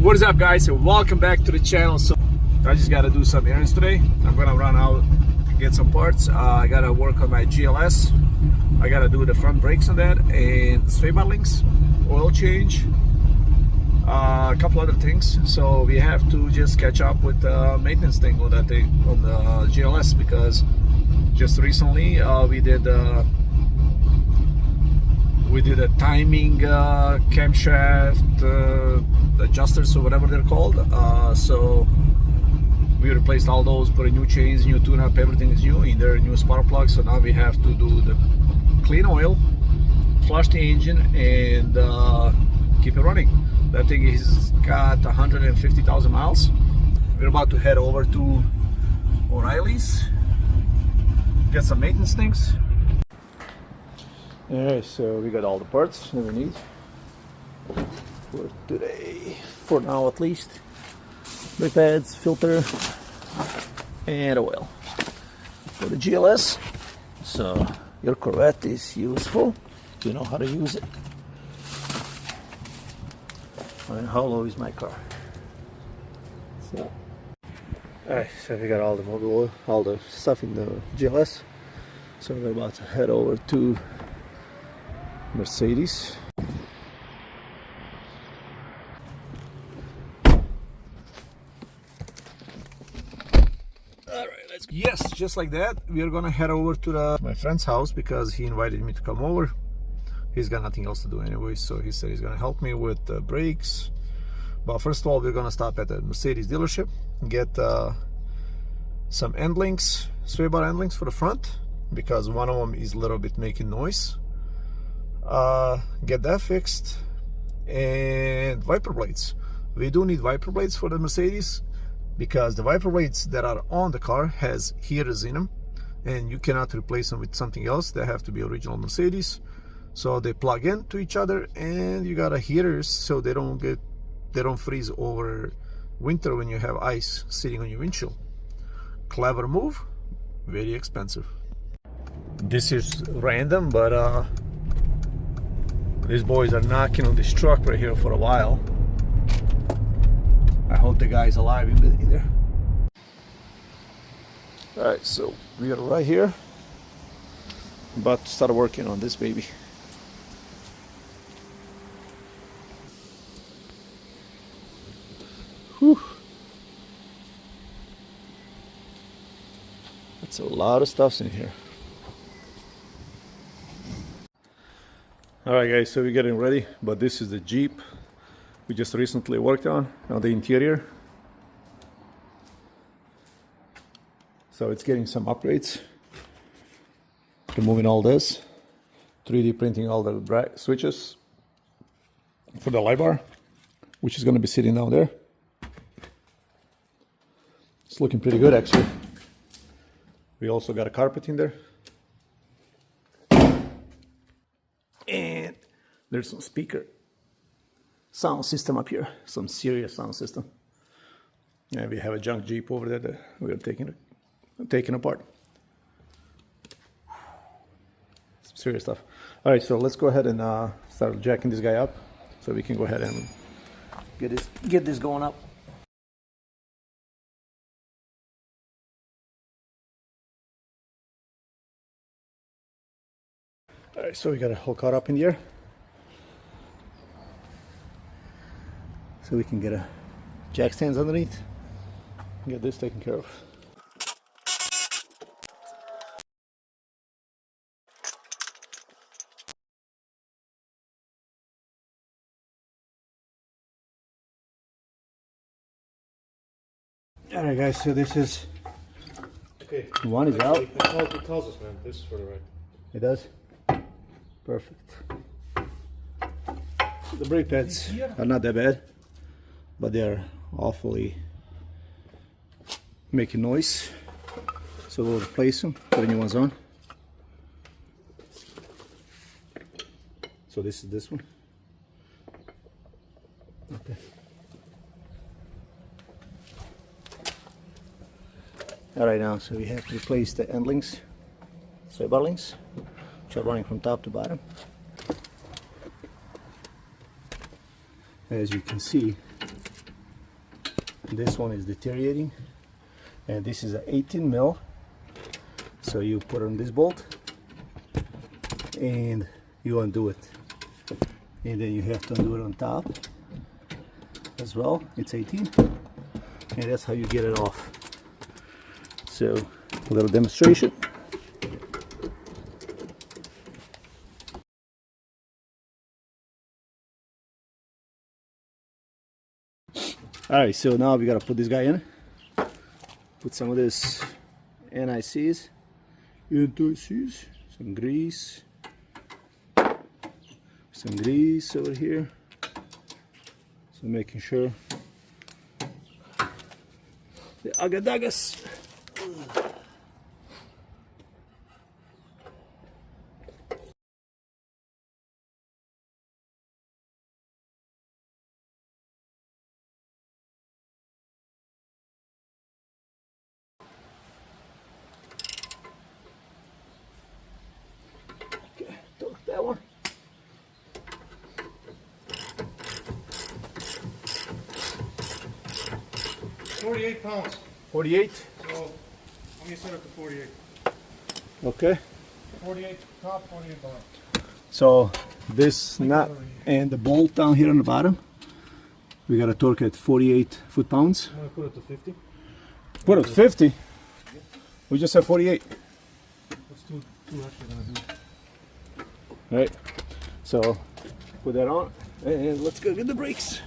What is up, guys, and welcome back to the channel. So I just gotta do some errands today. I'm gonna run out to get some parts. I gotta work on my GLS. I gotta do the front brakes on that and swaybar links, oil change, a couple other things. So we have to just catch up with the maintenance thing on that thing on the GLS, because just recently we did a timing camshaft adjusters or whatever they're called. So we replaced all those, put a new chains, new tune-up, everything is new in there, new spark plug. So now we have to do the clean oil, flush the engine, and keep it running. That thing has got 150,000 miles. We're about to head over to O'Reilly's, get some maintenance things. Alright, so we got all the parts that we need for today, for now at least. Brake pads, filter, and oil for the GLS. So your Corvette is useful if you know how to use it. And how low is my car? So, alright, so we got all the motor oil, all the stuff in the GLS. So we're about to head over to Mercedes. Yes, just like that, we are gonna head over to my friend's house because he invited me to come over. He's got nothing else to do anyway, so he said he's gonna help me with the brakes. But first of all, we're gonna stop at the Mercedes dealership and get some end links, sway bar end links for the front, because one of them is a little bit making noise. Get that fixed, and wiper blades. We do need wiper blades for the Mercedes, because the wiper blades that are on the car has heaters in them, and you cannot replace them with something else. They have to be original Mercedes, so they plug into each other, and you got a heaters so they don't freeze over winter when you have ice sitting on your windshield. Clever move, very expensive. This is random, but these boys are knocking on this truck right here for a while. I hope the guy's alive in there. Alright, so we are right here, about to start working on this baby. Whew. That's a lot of stuff in here. Alright guys, so we're getting ready, but this is the Jeep we just recently worked on the interior. So it's getting some upgrades. Removing all this, 3D printing all the switches for the light bar, which is going to be sitting down there. It's looking pretty good actually. We also got a carpet in there. And there's some speaker sound system up here, some serious sound system. And we have a junk Jeep over there that we're taking apart. Some serious stuff. All right, so let's go ahead and start jacking this guy up, so we can go ahead and get this going up. All right, so we got a whole car up in the air, so we can get a jack stands underneath and get this taken care of. All right, guys, so this is okay. One is out. It tells us, man. This is for the right. It does. Perfect. The brake pads are not that bad, but they are awfully making noise. So we'll replace them, put new ones on. So this is this one. Okay. All right, now so we have to replace the end links, sway bar links, which are running from top to bottom. As you can see, This one is deteriorating, and this is an 18 mil. So you put on this bolt and you undo it, and then you have to undo it on top as well. It's 18, and that's how you get it off. So a little demonstration. All right, so now we gotta put this guy in. Put some of this NICs into some grease over here. So making sure the agadagas. Okay, torque that one. £48. 48. So let me set up to 48. Okay. 48 top, 48 bottom. So this nut and the bolt down here on the bottom, we got to torque at 48 foot-pounds. I'm gonna put it to 50. Put it to 50. We just said 48. What's two actually gonna do? All right. So put that on, and let's go get the brakes.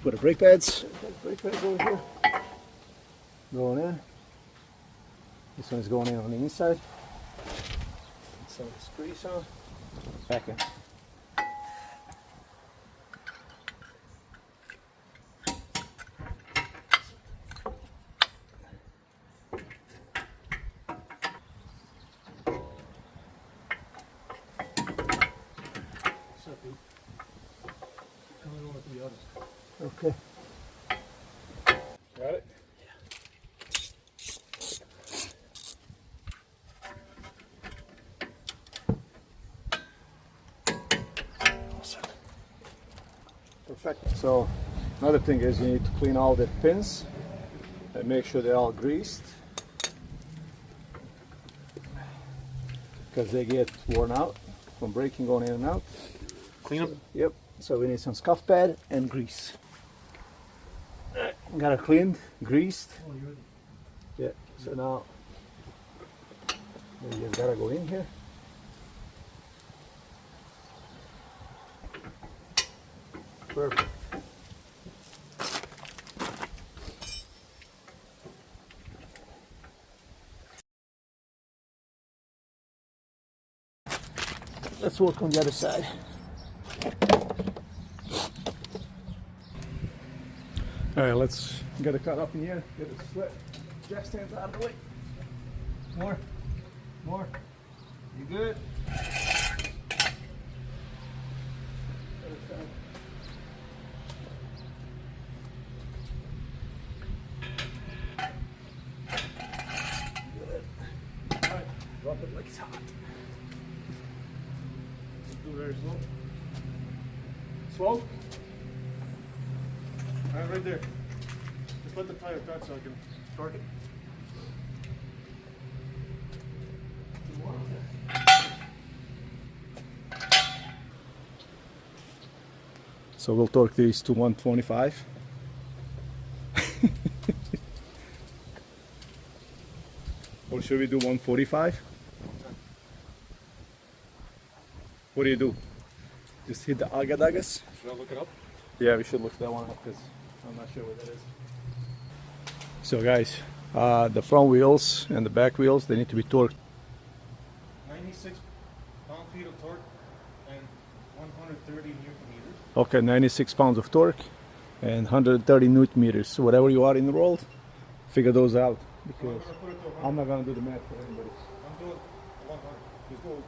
Put the brake pads. Brake pads over here. Going in. This one is going in on the inside. Some of this grease on. Back in. Okay. Got it? Perfect. So another thing is you need to clean all the pins and make sure they're all greased, because they get worn out from braking going in and out. Clean them? Yep. So we need some scuff pad and grease. Got it cleaned, greased. Oh, you're ready. Yeah. So now you just gotta go in here. Perfect. Let's work on the other side. All right, let's get a cut up in here. Get the slit jack stands out of the way. More. You good? Good. All right, drop it like it's hot. Do very slow. Slow? Alright, right there. Just let the tire cut so I can start it. So we'll torque these to 125. Or should we do 145? What do you do? Just hit the agadagas? Should I look it up? Yeah, we should look that one up because I'm not sure what that is. So guys, the front wheels and the back wheels, they need to be torqued. 96 pound-feet of torque and 130 Newton meters. Okay, 96 pounds of torque and 130 Newton meters. So whatever you are in the world, figure those out, because I'm gonna put it to 100. I'm not gonna do the math for anybody. I'm doing 100. Just go.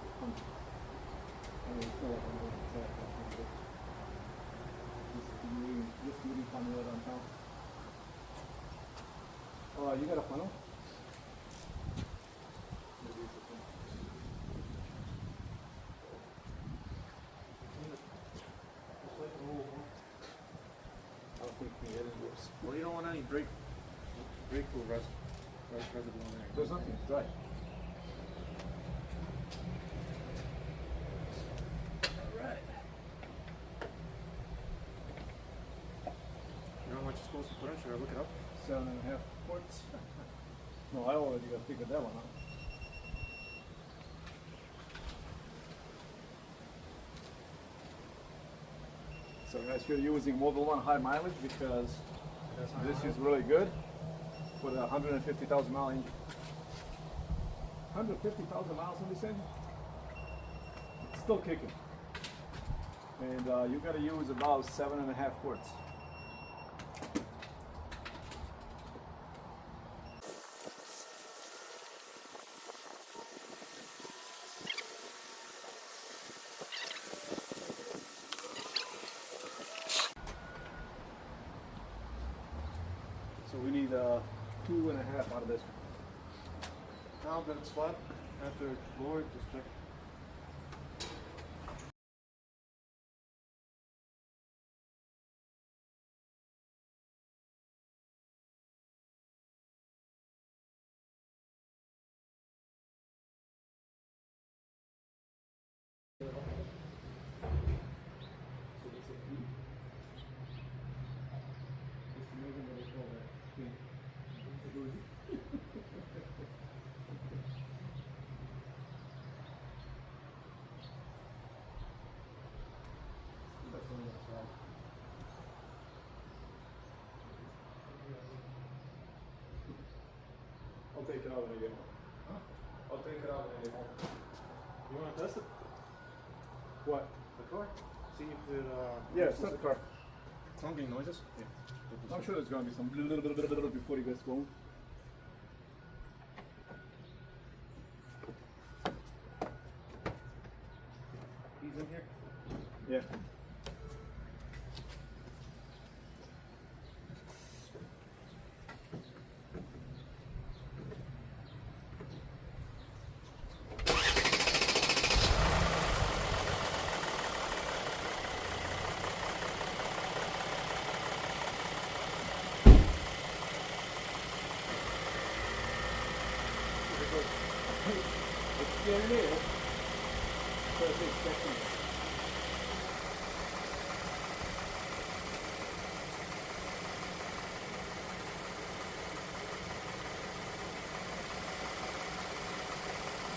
Oh, you got a funnel? I don't think we wipers. Well, you don't want any brake fluid residue on there. There's nothing, it's dry. Alright. You know how much you're supposed to put in? Should I look it up? 7.5 quarts. No, I already got figured that one out. So guys, we're using Model 1 high mileage because this is really good for the 150,000 mile engine. 150,000 miles on this engine? It's still kicking. And you gotta use about 7.5 quarts. So we need 2.5 out of this one. Now that it's flat, after it's lowered, just check. I'll take it out when I get home. Huh? I'll take it out when I get home. You want to test it? What? The car? See if it, Yeah, start the car. It's not getting noises? Yeah. I'm sure there's gonna be some before you guys go home. He's in here? Yeah. It's getting there. So it's expecting it.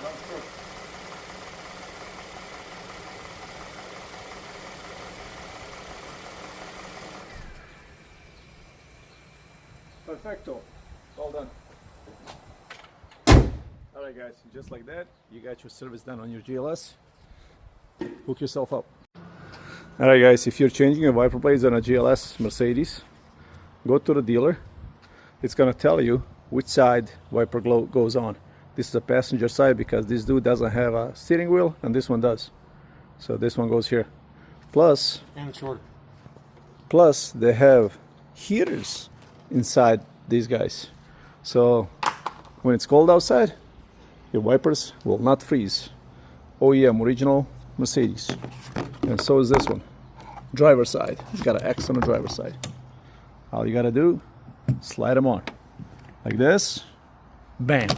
That's good. Perfecto. All done. Alright guys, just like that, you got your service done on your GLS. Hook yourself up. Alright guys, if you're changing your wiper blades on a GLS Mercedes, go to the dealer. It's gonna tell you which side wiper glow goes on. This is the passenger side because this dude doesn't have a steering wheel and this one does. So this one goes here. Plus they have heaters inside these guys. So when it's cold outside, your wipers will not freeze. OEM original Mercedes. And so is this one. Driver side. It's got an X on the driver side. All you gotta do, slide them on. Like this. Bam.